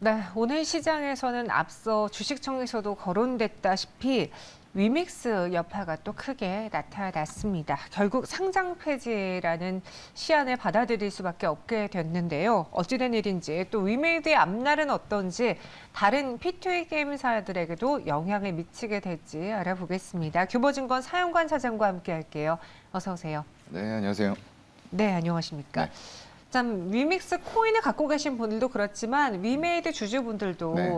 네, 오늘 시장에서는 앞서 주식청에서도 거론됐다시피 위믹스 여파가 또 크게 나타났습니다. 결국 상장 폐지라는 시안을 받아들일 수밖에 없게 됐는데요. 어찌된 일인지 또 위메이드의 앞날은 어떤지 다른 P2E 게임사들에게도 영향을 미치게 될지 알아보겠습니다. 규모증권 사연관 사장과 함께할게요. 어서 오세요. 네, 안녕하세요. 네, 안녕하십니까. 네. 참 위믹스 코인을 갖고 계신 분들도 그렇지만 위메이드 주주분들도 네.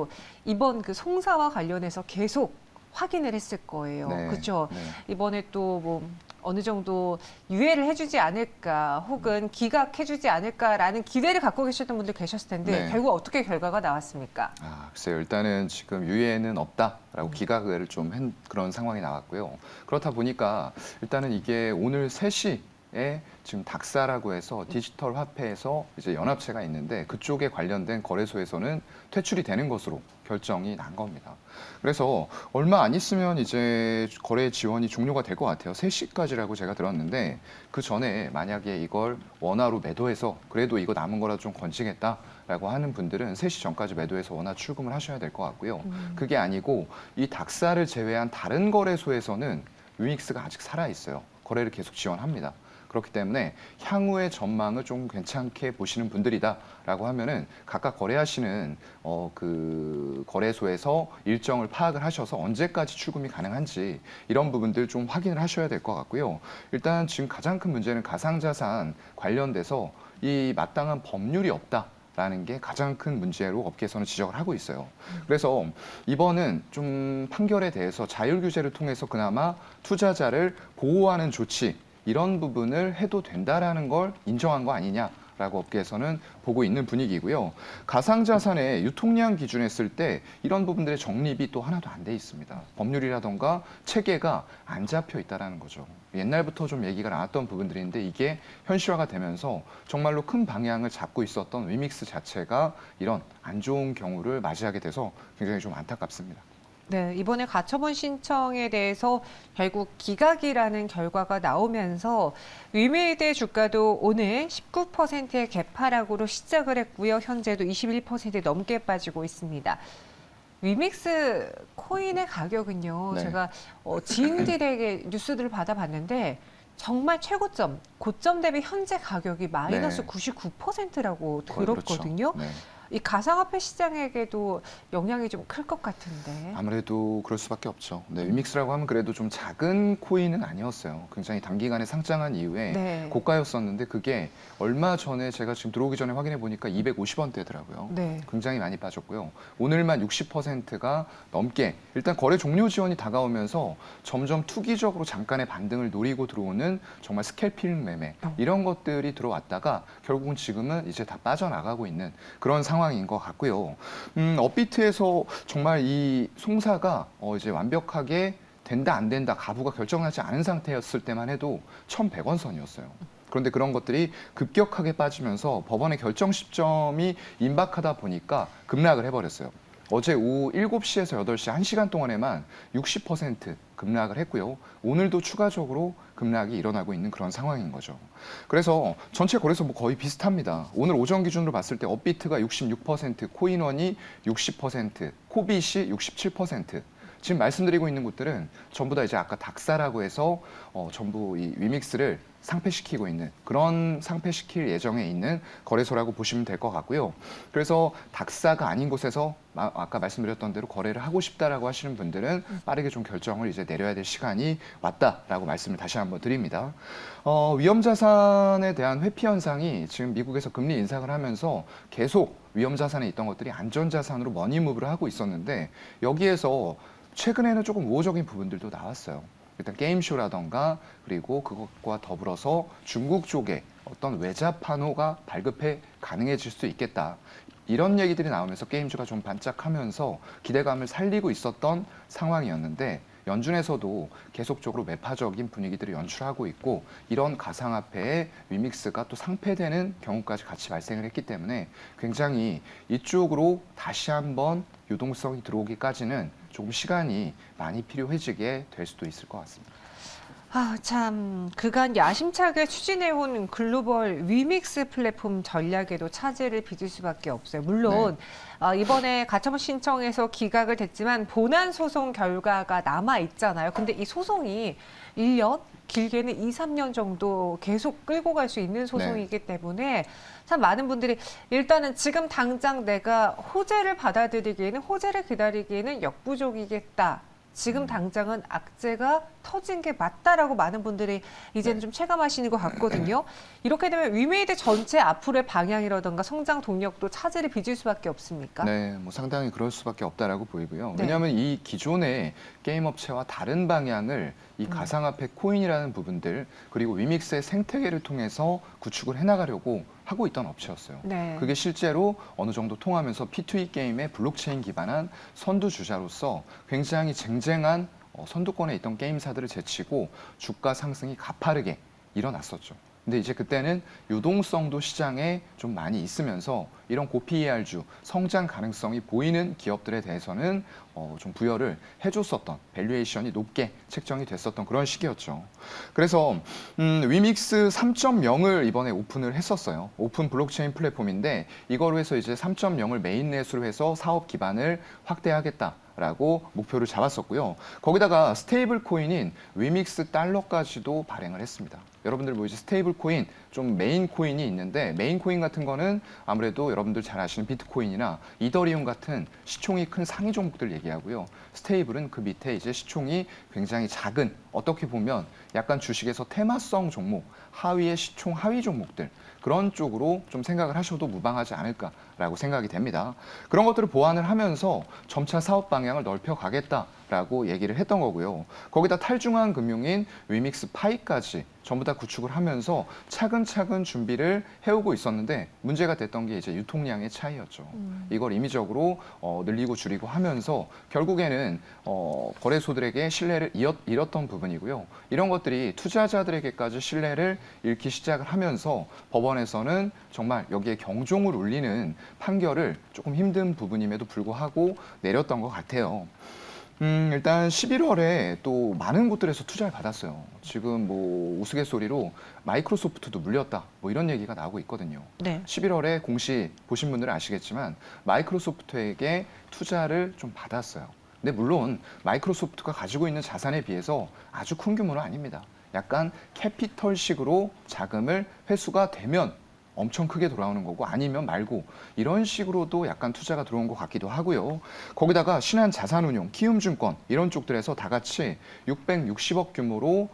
이번 그 송사와 관련해서 계속 확인을 했을 거예요. 네. 그렇죠? 네. 이번에 또 뭐 어느 정도 유예를 해주지 않을까 혹은 기각해주지 않을까라는 기대를 갖고 계셨던 분들 계셨을 텐데 네. 결국 어떻게 결과가 나왔습니까? 글쎄요. 일단은 지금 유예는 없다라고 기각을 좀 한 그런 상황이 나왔고요. 그렇다 보니까 일단은 이게 오늘 3시에 지금 닥사라고 해서 디지털 화폐에서 이제 연합체가 있는데 그쪽에 관련된 거래소에서는 퇴출이 되는 것으로 결정이 난 겁니다. 그래서 얼마 안 있으면 이제 거래 지원이 종료가 될 것 같아요. 3시까지라고 제가 들었는데 그 전에 만약에 이걸 원화로 매도해서 그래도 이거 남은 거라 좀 건지겠다라고 하는 분들은 3시 전까지 매도해서 원화 출금을 하셔야 될 것 같고요. 그게 아니고 이 닥사를 제외한 다른 거래소에서는 위믹스가 아직 살아 있어요. 거래를 계속 지원합니다. 그렇기 때문에 향후의 전망을 좀 괜찮게 보시는 분들이다라고 하면은 각각 거래하시는 그 거래소에서 일정을 파악을 하셔서 언제까지 출금이 가능한지 이런 부분들 좀 확인을 하셔야 될 것 같고요. 일단 지금 가장 큰 문제는 가상자산 관련돼서 이 마땅한 법률이 없다. 라는 게 가장 큰 문제로 업계에서는 지적을 하고 있어요. 그래서 이번은 좀 판결에 대해서 자율 규제를 통해서 그나마 투자자를 보호하는 조치 이런 부분을 해도 된다라는 걸 인정한 거 아니냐라고 업계에서는 보고 있는 분위기고요. 가상자산의 유통량 기준에 쓸 때 이런 부분들의 정립이 또 하나도 안 돼 있습니다. 법률이라던가 체계가 안 잡혀 있다라는 거죠. 옛날부터 좀 얘기가 나왔던 부분들인데 이게 현실화가 되면서 정말로 큰 방향을 잡고 있었던 위믹스 자체가 이런 안 좋은 경우를 맞이하게 돼서 굉장히 좀 안타깝습니다. 네, 이번에 가처분 신청에 대해서 결국 기각이라는 결과가 나오면서 위메이드의 주가도 오늘 19%의 개파락으로 시작을 했고요. 현재도 21% 넘게 빠지고 있습니다. 위믹스 코인의 가격은요. 네. 제가 지인들에게 뉴스들을 받아봤는데 정말 최고점, 고점 대비 현재 가격이 마이너스 네. 99%라고 거의 그렇죠. 들었거든요. 네. 이 가상화폐 시장에게도 영향이 좀 클 것 같은데. 아무래도 그럴 수밖에 없죠. 네, 위믹스라고 하면 그래도 좀 작은 코인은 아니었어요. 굉장히 단기간에 상장한 이후에 네. 고가였었는데 그게 얼마 전에 제가 지금 들어오기 전에 확인해 보니까 250원대더라고요. 네. 굉장히 많이 빠졌고요. 오늘만 60%가 넘게 일단 거래 종료 지원이 다가오면서 점점 투기적으로 잠깐의 반등을 노리고 들어오는 정말 스캘핑 매매 이런 것들이 들어왔다가 결국은 지금은 이제 다 빠져나가고 있는 그런 상황인 것 같고요. 업비트에서 정말 이 송사가 이제 완벽하게 된다 안 된다 가부가 결정나지 않은 상태였을 때만 해도 1,100원 선이었어요. 그런데 그런 것들이 급격하게 빠지면서 법원의 결정 시점이 임박하다 보니까 급락을 해버렸어요. 어제 오후 7시에서 8시 1시간 동안에만 60% 급락을 했고요. 오늘도 추가적으로 급락이 일어나고 있는 그런 상황인 거죠. 그래서 전체 거래소 뭐 거의 비슷합니다. 오늘 오전 기준으로 봤을 때 업비트가 66%, 코인원이 60%, 코빗이 67%. 지금 말씀드리고 있는 곳들은 전부 다 이제 아까 닥사라고 해서 전부 이 위믹스를 상폐시키고 있는 그런 상폐시킬 예정에 있는 거래소라고 보시면 될 것 같고요. 그래서 닥사가 아닌 곳에서 아까 말씀드렸던 대로 거래를 하고 싶다라고 하시는 분들은 빠르게 좀 결정을 이제 내려야 될 시간이 왔다라고 말씀을 다시 한번 드립니다. 위험 자산에 대한 회피 현상이 지금 미국에서 금리 인상을 하면서 계속 위험 자산에 있던 것들이 안전 자산으로 머니무브를 하고 있었는데 여기에서 최근에는 조금 우호적인 부분들도 나왔어요. 일단 게임쇼라던가 그리고 그것과 더불어서 중국 쪽에 어떤 외자 판호가 발급해 가능해질 수 있겠다. 이런 얘기들이 나오면서 게임주가 좀 반짝하면서 기대감을 살리고 있었던 상황이었는데 연준에서도 계속적으로 매파적인 분위기들을 연출하고 있고 이런 가상화폐의 위믹스가 또 상폐되는 경우까지 같이 발생을 했기 때문에 굉장히 이쪽으로 다시 한번 유동성이 들어오기까지는 조금 시간이 많이 필요해지게 될 수도 있을 것 같습니다. 참, 그간 야심차게 추진해온 글로벌 위믹스 플랫폼 전략에도 차질을 빚을 수밖에 없어요. 물론, 이번에 가처분 신청에서 기각을 됐지만 본안 소송 결과가 남아있잖아요. 근데 이 소송이 1년? 길게는 2, 3년 정도 계속 끌고 갈 수 있는 소송이기 때문에 참 많은 분들이 일단은 지금 당장 내가 호재를 받아들이기에는 호재를 기다리기에는 역부족이겠다. 지금 당장은 악재가 터진 게 맞다라고 많은 분들이 이제는 좀 체감하시는 것 같거든요. 이렇게 되면 위메이드 전체 앞으로의 방향이라든가 성장 동력도 차질을 빚을 수밖에 없습니까? 네, 뭐 상당히 그럴 수밖에 없다라고 보이고요. 네. 왜냐하면 이 기존의 게임 업체와 다른 방향을 이 가상화폐 코인이라는 부분들 그리고 위믹스의 생태계를 통해서 구축을 해나가려고 하고 있던 업체였어요. 네. 그게 실제로 어느 정도 통하면서 P2E 게임의 블록체인 기반한 선두주자로서 굉장히 쟁쟁한 선두권에 있던 게임사들을 제치고 주가 상승이 가파르게 일어났었죠. 근데 이제 그때는 유동성도 시장에 좀 많이 있으면서 이런 고PER주 성장 가능성이 보이는 기업들에 대해서는 좀 부여를 해줬었던 밸류에이션이 높게 책정이 됐었던 그런 시기였죠. 그래서 위믹스 3.0을 이번에 오픈을 했었어요. 오픈 블록체인 플랫폼인데 이거로 해서 이제 3.0을 메인 넷으로 해서 사업 기반을 확대하겠다. 라고 목표를 잡았었고요. 거기다가 스테이블 코인인 위믹스 달러까지도 발행을 했습니다. 여러분들 뭐 이제 스테이블 코인, 좀 메인 코인이 있는데 메인 코인 같은 거는 아무래도 여러분들 잘 아시는 비트코인이나 이더리움 같은 시총이 큰 상위 종목들 얘기하고요. 스테이블은 그 밑에 이제 시총이 굉장히 작은 어떻게 보면 약간 주식에서 테마성 종목, 하위의 시총 하위 종목들 그런 쪽으로 좀 생각을 하셔도 무방하지 않을까라고 생각이 됩니다. 그런 것들을 보완을 하면서 점차 사업 방향을 넓혀가겠다라고 얘기를 했던 거고요. 거기다 탈중앙 금융인 위믹스 파이까지 전부 다 구축을 하면서 차근차근 준비를 해오고 있었는데 문제가 됐던 게 이제 유통량의 차이였죠. 이걸 임의적으로 늘리고 줄이고 하면서 결국에는 거래소들에게 신뢰를 잃었던 부분이고요. 이런 것들이 투자자들에게까지 신뢰를 잃기 시작을 하면서 법원에서는 정말 여기에 경종을 울리는 판결을 조금 힘든 부분임에도 불구하고 내렸던 것 같아요. 일단 11월에 또 많은 곳들에서 투자를 받았어요. 지금 뭐 우스갯소리로 마이크로소프트도 물렸다. 뭐 이런 얘기가 나오고 있거든요. 네. 11월에 공시 보신 분들은 아시겠지만 마이크로소프트에게 투자를 좀 받았어요. 근데 물론 마이크로소프트가 가지고 있는 자산에 비해서 아주 큰 규모는 아닙니다. 약간 캐피털식으로 자금을 회수가 되면 엄청 크게 돌아오는 거고 아니면 말고 이런 식으로도 약간 투자가 들어온 것 같기도 하고요. 거기다가 신한자산운용, 키움증권 이런 쪽들에서 다 같이 660억 규모로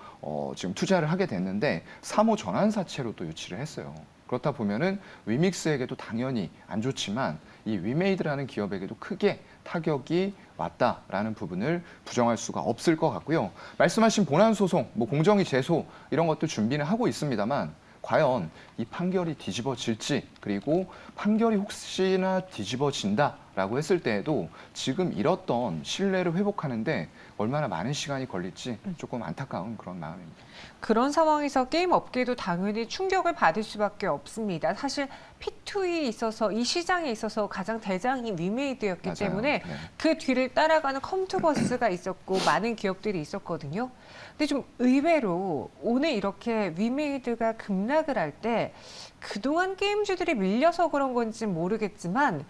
지금 투자를 하게 됐는데 3호 전환사채로 또 유치를 했어요. 그렇다 보면은 위믹스에게도 당연히 안 좋지만 이 위메이드라는 기업에게도 크게 타격이 왔다라는 부분을 부정할 수가 없을 것 같고요. 말씀하신 본안 소송, 뭐 공정위 제소 이런 것도 준비는 하고 있습니다만 과연 이 판결이 뒤집어질지 그리고 판결이 혹시나 뒤집어진다라고 했을 때에도 지금 잃었던 신뢰를 회복하는데 얼마나 많은 시간이 걸릴지 조금 안타까운 그런 마음입니다. 그런 상황에서 게임 업계도 당연히 충격을 받을 수밖에 없습니다. 사실 P2E 있어서 이 시장에 있어서 가장 대장이 위메이드였기 맞아요. 때문에 네. 그 뒤를 따라가는 컴투버스가 있었고 많은 기업들이 있었거든요. 근데 좀 의외로 오늘 이렇게 위메이드가 급락을 할 때 그동안 게임주들이 밀려서 그런 건지 모르겠지만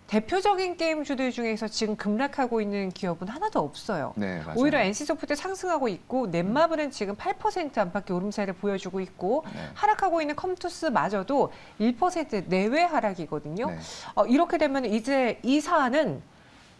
대표적인 게임주들 중에서 지금 급락하고 있는 기업은 하나도 없어요. 네, 맞아요. 오히려 NC소프트 상승하고 있고 넷마블은 지금 8% 안팎의 오름세를 보여주고 있고 네. 하락하고 있는 컴투스마저도 1% 내외 하락이거든요. 네. 이렇게 되면 이제 이 사안은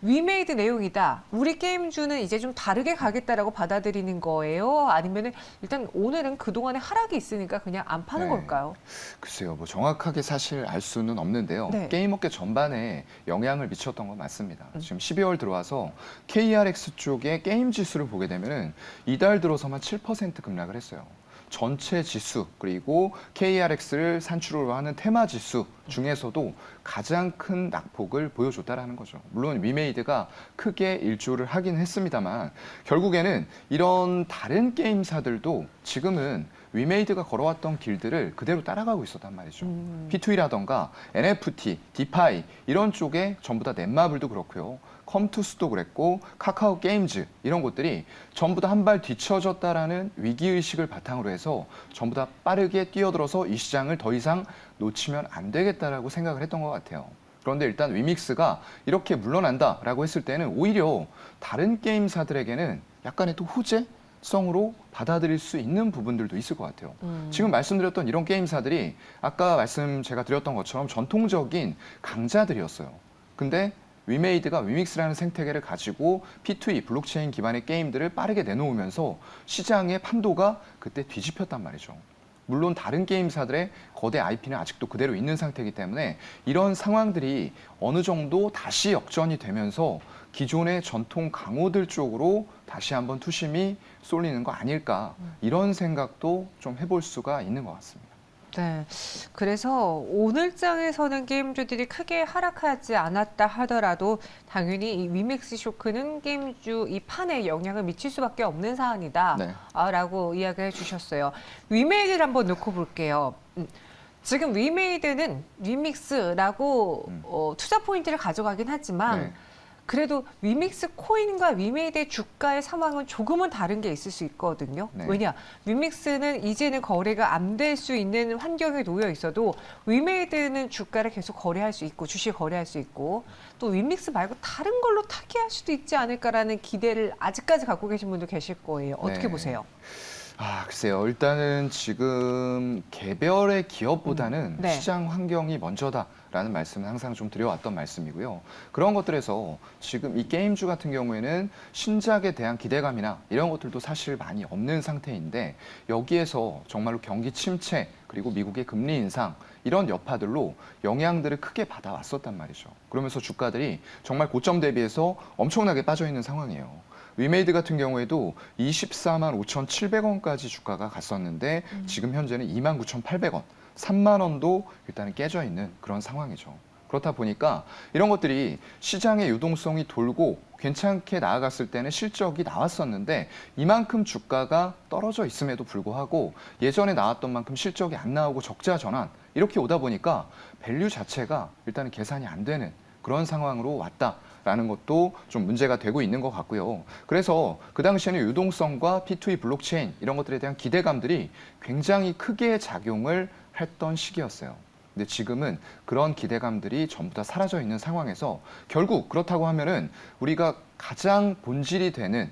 위메이드 내용이다. 우리 게임주는 이제 좀 다르게 가겠다라고 받아들이는 거예요? 아니면은 일단 오늘은 그동안에 하락이 있으니까 그냥 안 파는 네. 걸까요? 글쎄요, 뭐 정확하게 사실 알 수는 없는데요. 네. 게임업계 전반에 영향을 미쳤던 건 맞습니다. 지금 12월 들어와서 KRX 쪽의 게임 지수를 보게 되면은 이달 들어서만 7% 급락을 했어요. 전체 지수 그리고 KRX를 산출으로 하는 테마 지수 중에서도 가장 큰 낙폭을 보여줬다라는 거죠. 물론 위메이드가 크게 일조를 하긴 했습니다만 결국에는 이런 다른 게임사들도 지금은 위메이드가 걸어왔던 길들을 그대로 따라가고 있었단 말이죠. P2E라던가 NFT, 디파이 이런 쪽에 전부 다 넷마블도 그렇고요. 컴투스도 그랬고 카카오 게임즈 이런 곳들이 전부 다 한 발 뒤처졌다라는 위기의식을 바탕으로 해서 전부 다 빠르게 뛰어들어서 이 시장을 더 이상 놓치면 안 되겠다라고 생각을 했던 것 같아요. 그런데 일단 위믹스가 이렇게 물러난다라고 했을 때는 오히려 다른 게임사들에게는 약간의 또 호재성으로 받아들일 수 있는 부분들도 있을 것 같아요. 지금 말씀드렸던 이런 게임사들이 아까 제가 드렸던 것처럼 전통적인 강자들이었어요. 근데 위메이드가 위믹스라는 생태계를 가지고 P2E 블록체인 기반의 게임들을 빠르게 내놓으면서 시장의 판도가 그때 뒤집혔단 말이죠. 물론 다른 게임사들의 거대 IP는 아직도 그대로 있는 상태이기 때문에 이런 상황들이 어느 정도 다시 역전이 되면서 기존의 전통 강호들 쪽으로 다시 한번 투심이 쏠리는 거 아닐까 이런 생각도 좀 해볼 수가 있는 것 같습니다. 네. 그래서 오늘장에서는 게임주들이 크게 하락하지 않았다 하더라도 당연히 이 위믹스 쇼크는 게임주 이 판에 영향을 미칠 수밖에 없는 사안이다. 네. 라고 이야기를 해주셨어요. 위메이드를 한번 놓고 볼게요. 지금 위메이드는 위믹스라고 투자 포인트를 가져가긴 하지만 네. 그래도 위믹스 코인과 위메이드의 주가의 상황은 조금은 다른 게 있을 수 있거든요. 네. 왜냐? 위믹스는 이제는 거래가 안 될 수 있는 환경에 놓여 있어도 위메이드는 주가를 계속 거래할 수 있고 주식 거래할 수 있고 또 위믹스 말고 다른 걸로 타개할 수도 있지 않을까라는 기대를 아직까지 갖고 계신 분도 계실 거예요. 어떻게 네. 보세요? 글쎄요. 일단은 지금 개별의 기업보다는 네. 시장 환경이 먼저다라는 말씀은 항상 좀 드려왔던 말씀이고요. 그런 것들에서 지금 이 게임주 같은 경우에는 신작에 대한 기대감이나 이런 것들도 사실 많이 없는 상태인데 여기에서 정말로 경기 침체 그리고 미국의 금리 인상 이런 여파들로 영향들을 크게 받아왔었단 말이죠. 그러면서 주가들이 정말 고점 대비해서 엄청나게 빠져 있는 상황이에요. 위메이드 같은 경우에도 24만 5,700원까지 주가가 갔었는데 지금 현재는 29,800원, 3만 원도 일단은 깨져 있는 그런 상황이죠. 그렇다 보니까 이런 것들이 시장의 유동성이 돌고 괜찮게 나아갔을 때는 실적이 나왔었는데 이만큼 주가가 떨어져 있음에도 불구하고 예전에 나왔던 만큼 실적이 안 나오고 적자 전환 이렇게 오다 보니까 밸류 자체가 일단은 계산이 안 되는 그런 상황으로 왔다라는 것도 좀 문제가 되고 있는 것 같고요. 그래서 그 당시에는 유동성과 P2E 블록체인 이런 것들에 대한 기대감들이 굉장히 크게 작용을 했던 시기였어요. 근데 지금은 그런 기대감들이 전부 다 사라져 있는 상황에서 결국 그렇다고 하면은 우리가 가장 본질이 되는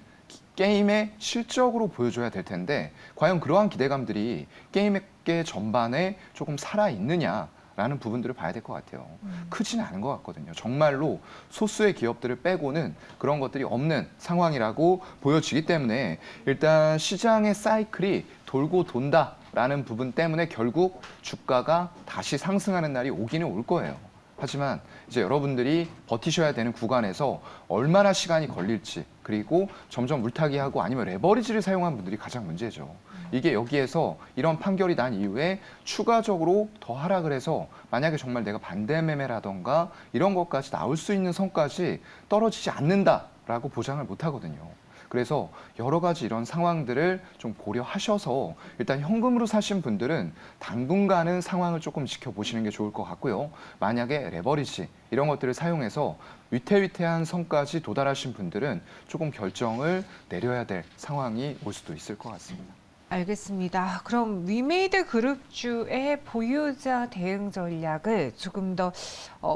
게임의 실적으로 보여줘야 될 텐데 과연 그러한 기대감들이 게임계 전반에 조금 살아있느냐 라는 부분들을 봐야 될 것 같아요. 크지는 않은 것 같거든요. 정말로 소수의 기업들을 빼고는 그런 것들이 없는 상황이라고 보여지기 때문에 일단 시장의 사이클이 돌고 돈다라는 부분 때문에 결국 주가가 다시 상승하는 날이 오기는 올 거예요. 하지만 이제 여러분들이 버티셔야 되는 구간에서 얼마나 시간이 걸릴지 그리고 점점 물타기하고 아니면 레버리지를 사용한 분들이 가장 문제죠. 이게 여기에서 이런 판결이 난 이후에 추가적으로 더 하락을 해서 만약에 정말 내가 반대 매매라던가 이런 것까지 나올 수 있는 선까지 떨어지지 않는다라고 보장을 못 하거든요. 그래서 여러 가지 이런 상황들을 좀 고려하셔서 일단 현금으로 사신 분들은 당분간은 상황을 조금 지켜보시는 게 좋을 것 같고요. 만약에 레버리지 이런 것들을 사용해서 위태위태한 선까지 도달하신 분들은 조금 결정을 내려야 될 상황이 올 수도 있을 것 같습니다. 알겠습니다. 그럼 위메이드 그룹주의 보유자 대응 전략을 조금 더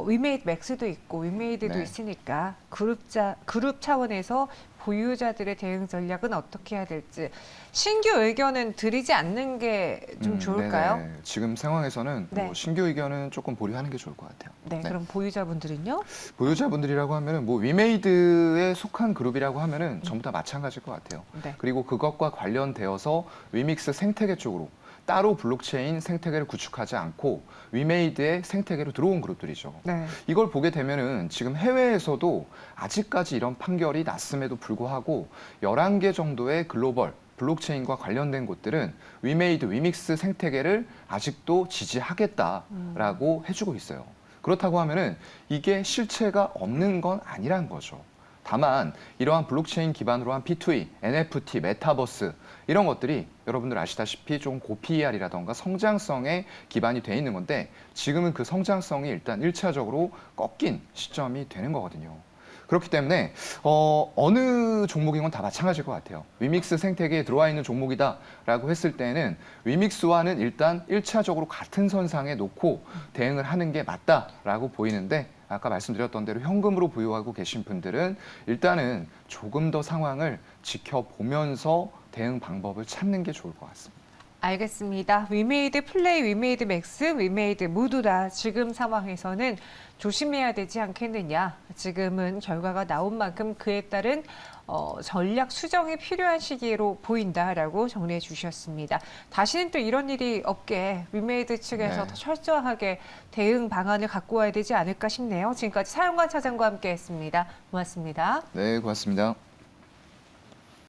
위메이드 맥스도 있고 위메이드도 네. 있으니까 그룹 차원에서 보유자들의 대응 전략은 어떻게 해야 될지 신규 의견은 드리지 않는 게 좀 좋을까요? 네네. 지금 상황에서는 네. 뭐 신규 의견은 조금 보류하는 게 좋을 것 같아요. 네, 그럼 보유자분들은요? 보유자분들이라고 하면은 뭐 위메이드에 속한 그룹이라고 하면은 전부 다 마찬가지일 것 같아요. 네. 그리고 그것과 관련되어서 위믹스 생태계 쪽으로 따로 블록체인 생태계를 구축하지 않고 위메이드의 생태계로 들어온 그룹들이죠. 네. 이걸 보게 되면은 지금 해외에서도 아직까지 이런 판결이 났음에도 불구하고 11개 정도의 글로벌 블록체인과 관련된 곳들은 위메이드, 위믹스 생태계를 아직도 지지하겠다라고 해주고 있어요. 그렇다고 하면은 이게 실체가 없는 건 아니란 거죠. 다만 이러한 블록체인 기반으로 한 P2E, NFT, 메타버스 이런 것들이 여러분들 아시다시피 좀 고PER이라던가 성장성에 기반이 돼 있는 건데 지금은 그 성장성이 일단 1차적으로 꺾인 시점이 되는 거거든요. 그렇기 때문에 어느 종목인 건 다 마찬가지일 것 같아요. 위믹스 생태계에 들어와 있는 종목이다라고 했을 때는 위믹스와는 일단 1차적으로 같은 선상에 놓고 대응을 하는 게 맞다라고 보이는데 아까 말씀드렸던 대로 현금으로 보유하고 계신 분들은 일단은 조금 더 상황을 지켜보면서 대응 방법을 찾는 게 좋을 것 같습니다. 알겠습니다. 위메이드 플레이, 위메이드 맥스, 위메이드 모두 다 지금 상황에서는 조심해야 되지 않겠느냐. 지금은 결과가 나온 만큼 그에 따른 전략 수정이 필요한 시기로 보인다라고 정리해 주셨습니다. 다시는 또 이런 일이 없게 위메이드 측에서 네. 더 철저하게 대응 방안을 갖고 와야 되지 않을까 싶네요. 지금까지 사용관 차장과 함께했습니다. 고맙습니다. 네, 고맙습니다.